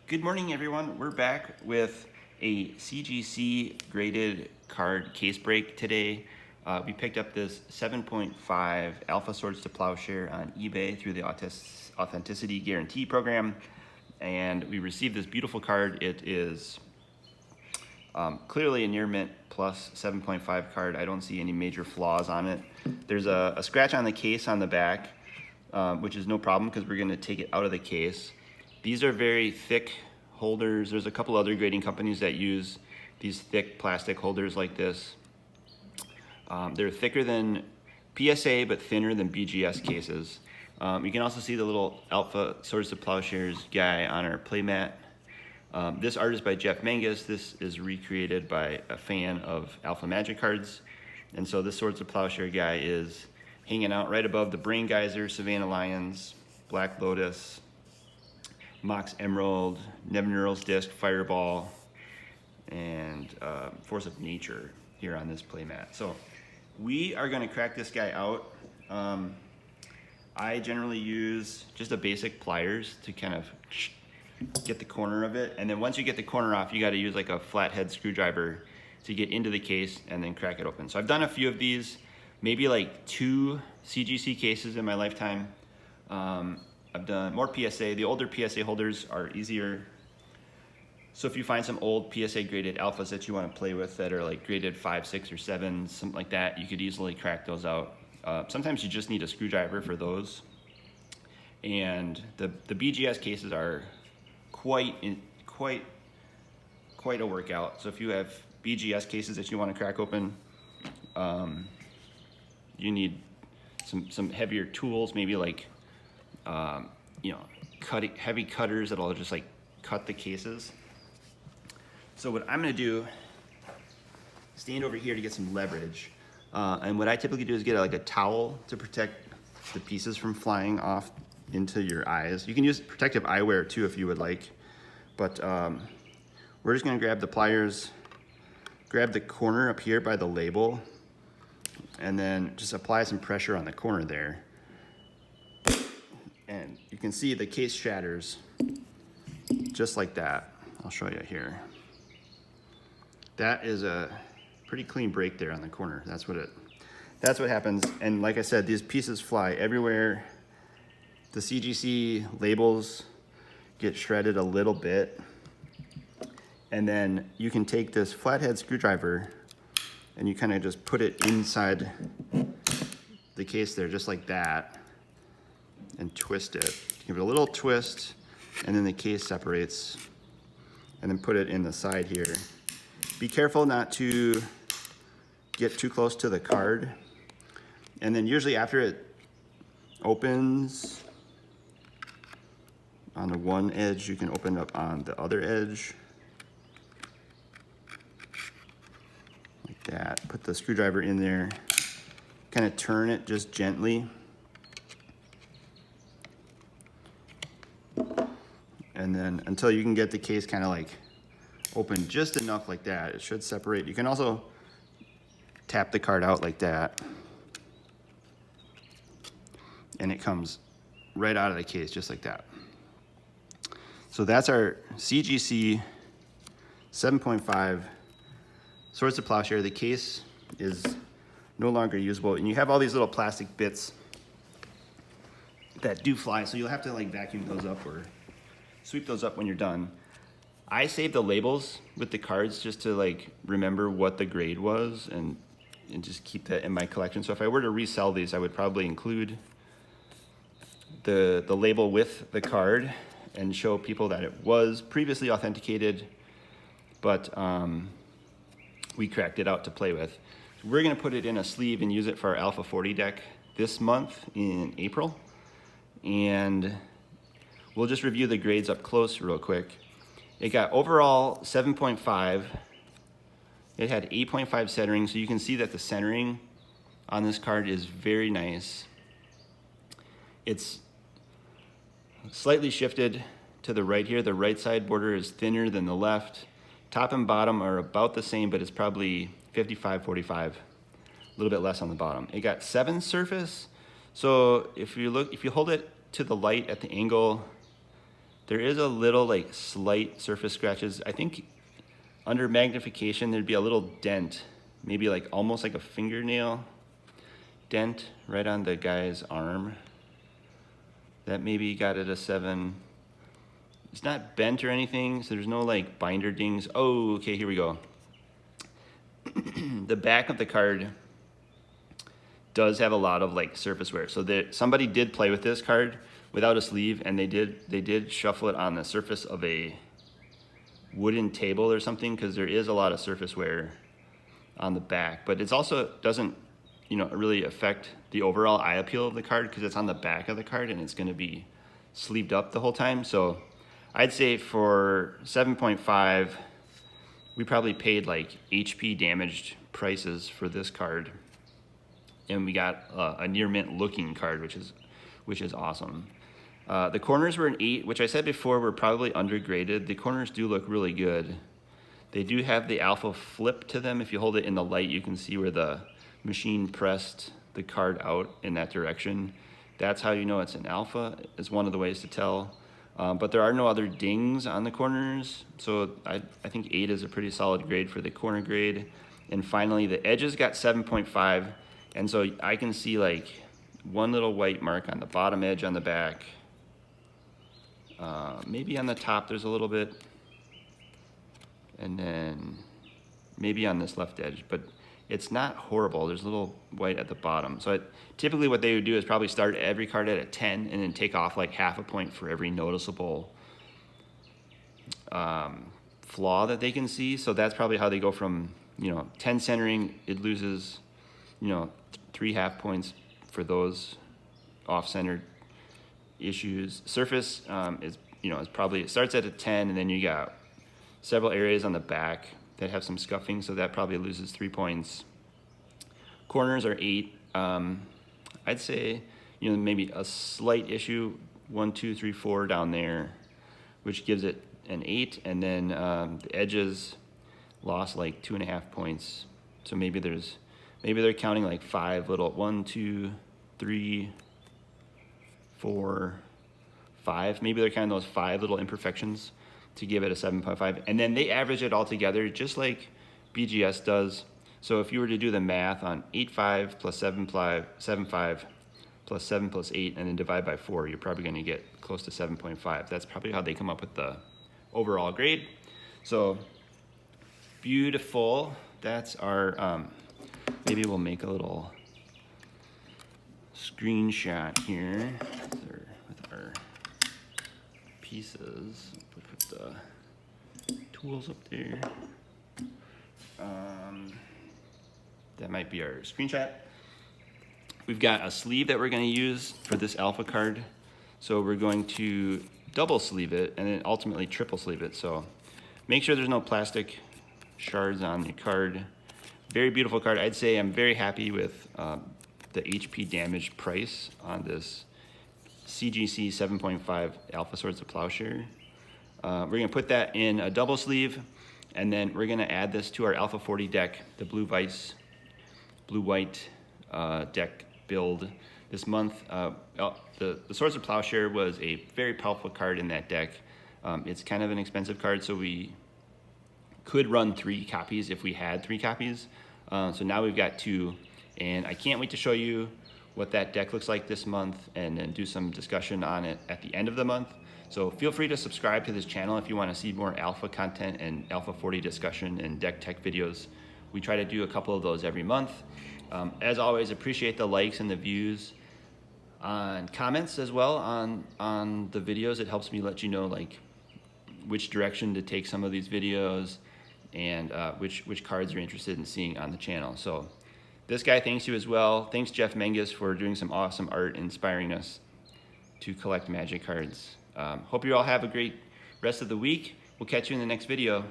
Good morning, everyone. We're back with a CGC graded card case break today. We picked up this 7.5 Alpha Swords to Plowshare on eBay through the Authenticity Guarantee Program. And we received this beautiful card. It is clearly a near mint plus 7.5 card. I don't see any major flaws on it. There's a scratch on the case on the back, which is no problem because we're going to take it out of the case. These are very thick holders. There's a couple other grading companies that use these thick plastic holders like this. They're thicker than PSA but thinner than BGS cases. You can also see the little Alpha Swords to Plowshares guy on our playmat. This art is by Jeff Mangus. This is recreated by a fan of Alpha Magic cards. And so this Swords to Plowshare guy is hanging out right above the Brain Geyser, Savannah Lions, Black Lotus, Mox Emerald, Nevinyrral's Disc, Fireball, and Force of Nature here on this playmat. So we are going to crack this guy out. I generally use just a basic pliers to kind of get the corner of it, and then once you get the corner off, you got to use like a flathead screwdriver to get into the case and then crack it open. So I've done a few of these, maybe like 2 CGC cases in my lifetime. I've done more PSA. The older PSA holders are easier. So if you find some old PSA graded alphas that you want to play with that are like graded 5, 6, or 7, something like that, you could easily crack those out. Sometimes you just need a screwdriver for those. And the BGS cases are quite a workout. So if you have BGS cases that you want to crack open, you need some heavier tools, maybe like heavy cutters that'll just like cut the cases. So what I'm gonna do, stand over here to get some leverage. And what I typically do is get like a towel to protect the pieces from flying off into your eyes. You can use protective eyewear too if you would like. But we're just gonna grab the pliers, grab the corner up here by the label, and then just apply some pressure on the corner there. And you can see the case shatters just like that. I'll show you here. That is a pretty clean break there on the corner. That's what happens. And like I said, these pieces fly everywhere. The CGC labels get shredded a little bit. And then you can take this flathead screwdriver and you kind of just put it inside the case there, just like that, and twist it. Give it a little twist, and then the case separates, and then put it in the side here. Be careful not to get too close to the card. And then usually after it opens on the one edge, you can open up on the other edge. Like that. Put the screwdriver in there, kind of turn it just gently. And then until you can get the case kind of like open just enough like that, it should separate. You can also tap the card out like that, and it comes right out of the case just like that. So that's our CGC 7.5 Swords to Plowshare. The case is no longer usable, and you have all these little plastic bits that do fly, so you'll have to like vacuum those up or sweep those up when you're done. I save the labels with the cards just to like remember what the grade was and just keep that in my collection. So if I were to resell these, I would probably include the label with the card and show people that it was previously authenticated, but we cracked it out to play with. So we're gonna put it in a sleeve and use it for our Alpha 40 deck this month in April. And we'll just review the grades up close real quick. It got overall 7.5. It had 8.5 centering, so you can see that the centering on this card is very nice. It's slightly shifted to the right here. The right side border is thinner than the left. Top and bottom are about the same, but it's probably 55-45, a little bit less on the bottom. It got 7 surface, so if you hold it to the light at the angle There is a little like slight surface scratches. I think under magnification there'd be a little dent, maybe like almost like a fingernail dent right on the guy's arm. That maybe got it a 7. It's not bent or anything, so there's no like binder dings. Oh, okay, here we go. The back of the card does have a lot of like surface wear. So that somebody did play with this card without a sleeve, and they did shuffle it on the surface of a wooden table or something, because there is a lot of surface wear on the back. But it's also doesn't, you know, really affect the overall eye appeal of the card, because it's on the back of the card and it's going to be sleeved up the whole time. So I'd say for 7.5, we probably paid like HP damaged prices for this card, and we got a near mint looking card, which is awesome. The corners were an 8, which I said before were probably undergraded. The corners do look really good. They do have the alpha flip to them. If you hold it in the light, you can see where the machine pressed the card out in that direction. That's how you know it's an alpha, is one of the ways to tell. But there are no other dings on the corners, so I think 8 is a pretty solid grade for the corner grade. And finally, the edges got 7.5, and so I can see like one little white mark on the bottom edge on the back. Maybe on the top there's a little bit, and then maybe on this left edge, but it's not horrible. There's a little white at the bottom. So typically what they would do is probably start every card at a 10 and then take off like half a point for every noticeable flaw that they can see. So that's probably how they go from, you know, 10 centering, it loses, you know, 3.5 points for those off-centered issues. Surface is, you know, it starts at a 10, and then you got several areas on the back that have some scuffing, so that probably loses 3 points. Corners are 8. I'd say, you know, maybe a slight issue, 1, 2, 3, 4 down there, which gives it an 8, and then the edges lost like 2.5 points. So maybe they're counting like 5 little 1, 2, 3, 4, 5. Maybe they're counting those 5 little imperfections to give it a 7.5, and then they average it all together just like BGS does. So if you were to do the math on 8.5 plus 7.5 plus 7 plus 8 and then divide by 4, you're probably going to get close to 7.5. That's probably how they come up with the overall grade. So beautiful. That's our, maybe we'll make a little screenshot here with our pieces. We'll put the tools up there. That might be our screenshot. We've got a sleeve that we're going to use for this alpha card. So we're going to double sleeve it and then ultimately triple sleeve it. So make sure there's no plastic shards on the card. Very beautiful card. I'd say I'm very happy with the HP damage price on this CGC 7.5 Alpha Swords of Plowshare. We're going to put that in a double sleeve, and then we're going to add this to our Alpha 40 deck, the blue-white deck build this month. The Swords of Plowshare was a very powerful card in that deck. It's kind of an expensive card, so we could run 3 copies if we had 3 copies. So now we've got 2, and I can't wait to show you what that deck looks like this month and then do some discussion on it at the end of the month. So feel free to subscribe to this channel if you want to see more alpha content and Alpha 40 discussion and deck tech videos. We try to do a couple of those every month. As always, appreciate the likes and the views and comments as well on the videos. It helps me let you know like which direction to take some of these videos and which cards you're interested in seeing on the channel. So this guy thanks you as well. Thanks Jeff Menges for doing some awesome art, inspiring us to collect Magic cards. Hope you all have a great rest of the week. We'll catch you in the next video.